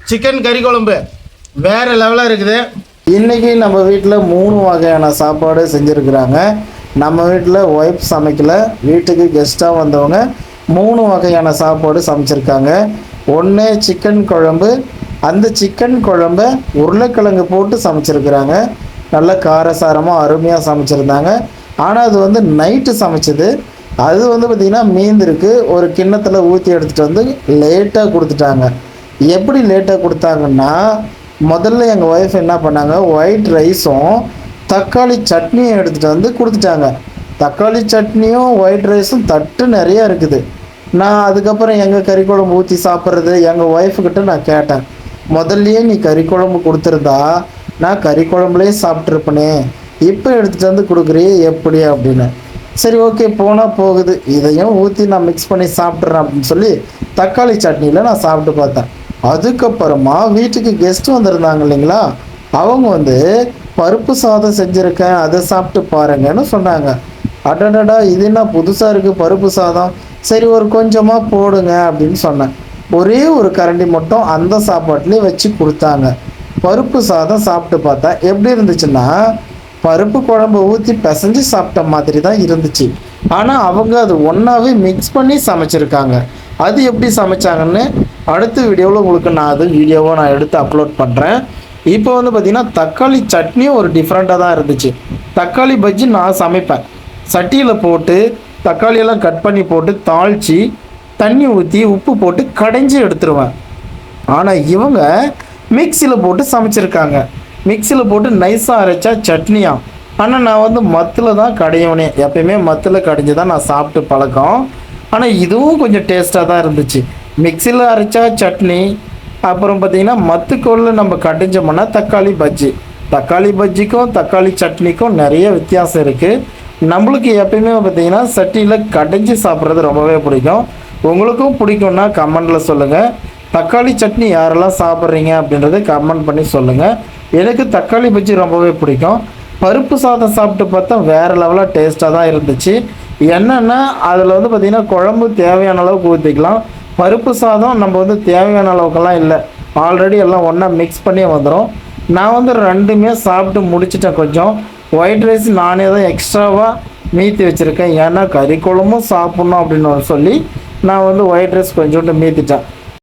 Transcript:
Chicken கறி குழம்பு வேறு லெவலாக இருக்குது. இன்றைக்கி நம்ம வீட்டில் 3 வகையான சாப்பாடு செஞ்சுருக்குறாங்க. நம்ம வீட்டில் ஒய்ஃப் சமைக்கலை, வீட்டுக்கு கெஸ்ட்டாக வந்தவங்க 3 வகையான சாப்பாடு சமைச்சிருக்காங்க. ஒன்று சிக்கன் குழம்பு. அந்த சிக்கன் குழம்பை உருளைக்கிழங்கு போட்டு சமைச்சிருக்கிறாங்க. நல்ல காரசாரமாக அருமையாக சமைச்சிருந்தாங்க. ஆனால் அது வந்து நைட்டு சமைச்சது. அது வந்து பார்த்திங்கன்னா மீந்திருக்கு. ஒரு கிண்ணத்தில் ஊற்றி எடுத்துகிட்டு வந்து லேட்டாக கொடுத்துட்டாங்க. எப்படி லேட்டாக கொடுத்தாங்கன்னா, முதல்ல எங்கள் ஒய்ஃப் என்ன பண்ணாங்க, ஒயிட் ரைஸும் தக்காளி சட்னியும் எடுத்துகிட்டு வந்து கொடுத்துட்டாங்க. தக்காளி சட்னியும் ஒயிட் ரைஸும் தட்டு நிறையா இருக்குது. நான் அதுக்கப்புறம் எங்கள் கறி குழம்பு ஊற்றி சாப்பிட்றது எங்கள் ஒய்ஃபுக்கிட்ட நான் கேட்டேன், முதல்லையே நீ கறி குழம்பு கொடுத்துருந்தா நான் கறி குழம்புலேயே சாப்பிட்ருப்பேனே, இப்போ எடுத்துகிட்டு வந்து கொடுக்குறியே எப்படி அப்படின்னு. சரி ஓகே போனால் போகுது, இதையும் ஊற்றி நான் மிக்ஸ் பண்ணி சாப்பிட்றேன் அப்படின்னு சொல்லி தக்காளி சட்னியில் நான் சாப்பிட்டு பார்த்தேன். அதுக்கப்புறமா வீட்டுக்கு கெஸ்ட்டு வந்திருந்தாங்க இல்லைங்களா, அவங்க வந்து பருப்பு சாதம் செஞ்சுருக்கேன் அதை சாப்பிட்டு பாருங்கன்னு சொன்னாங்க. அடடடா இது என்ன புதுசாக இருக்குது பருப்பு சாதம், சரி ஒரு கொஞ்சமாக போடுங்க அப்படின்னு சொன்னேன். ஒரே ஒரு கரண்டி மட்டும் அந்த சாப்பாட்லேயே வச்சு கொடுத்தாங்க. பருப்பு சாதம் சாப்பிட்டு பார்த்தா எப்படி இருந்துச்சுன்னா, பருப்பு குழம்பு ஊற்றி பிசைஞ்சு சாப்பிட்ட மாதிரி தான் இருந்துச்சு. ஆனால் அவங்க அது ஒன்றாவே மிக்ஸ் பண்ணி சமைச்சிருக்காங்க. அது எப்படி சமைச்சாங்கன்னு அடுத்த வீடியோவில் உங்களுக்கு நான் அது வீடியோவை நான் எடுத்து அப்லோட் பண்ணுறேன். இப்போ வந்து பார்த்திங்கன்னா தக்காளி சட்னியும் ஒரு டிஃப்ரெண்ட்டாக தான் இருந்துச்சு. தக்காளி பஜ்ஜி நான் சமைப்பேன், சட்டியில் போட்டு தக்காளியெல்லாம் கட் பண்ணி போட்டு தாளித்து தண்ணி ஊற்றி உப்பு போட்டு கடைஞ்சி எடுத்துருவேன். ஆனால் இவங்க மிக்சியில் போட்டு சமைச்சிருக்காங்க. மிக்சியில் போட்டு நைஸாக அரைச்சா சட்னியாக. ஆனால் நான் வந்து மத்தில் தான் கடையவனே, எப்பயுமே மத்தில் கடைஞ்சி தான் நான் சாப்பிட்டு பழக்கம். ஆனால் இதுவும் கொஞ்சம் டேஸ்ட்டாக தான் இருந்துச்சு. மிக்சியில் அரைச்சா சட்னி, அப்புறம் பார்த்திங்கன்னா மத்துக்கோல்ல நம்ம கடைஞ்சோம்னா தக்காளி பஜ்ஜி. தக்காளி பஜ்ஜிக்கும் தக்காளி சட்னிக்கும் நிறைய வித்தியாசம் இருக்குது. நம்மளுக்கு எப்பயுமே பார்த்திங்கன்னா சட்டியில் கடைஞ்சி சாப்பிட்றது ரொம்பவே பிடிக்கும். உங்களுக்கும் பிடிக்கும்னா கமெண்டில் சொல்லுங்கள். தக்காளி சட்னி யாரெல்லாம் சாப்பிட்றீங்க அப்படின்றத கமெண்ட் பண்ணி சொல்லுங்கள். எனக்கு தக்காளி பஜ்ஜி ரொம்பவே பிடிக்கும். பருப்பு சாதம் சாப்பிட்டு பார்த்தா வேறு லெவலாக டேஸ்ட்டாக தான் இருந்துச்சு. என்னென்னா அதில் வந்து பார்த்திங்கன்னா குழம்பு தேவையான அளவுக்கு ஊற்றிக்கலாம். பருப்பு சாதம் நம்ம வந்து தேவையான அளவுக்கெல்லாம் இல்லை, ஆல்ரெடி எல்லாம் ஒன்றா மிக்ஸ் பண்ணி வந்துடும். நான் வந்து ரெண்டுமே சாப்பிட்டு முடிச்சிட்டேன். கொஞ்சம் ஒயிட் ரைஸ் நானே தான் எக்ஸ்ட்ராவாக மீற்றி வச்சுருக்கேன். ஏன்னா கறி குழம்பும் சாப்பிட்ணும் அப்படின்னு சொல்லி நான் வந்து ஒயிட் ரைஸ் கொஞ்சோண்டு மீற்றிட்டேன்.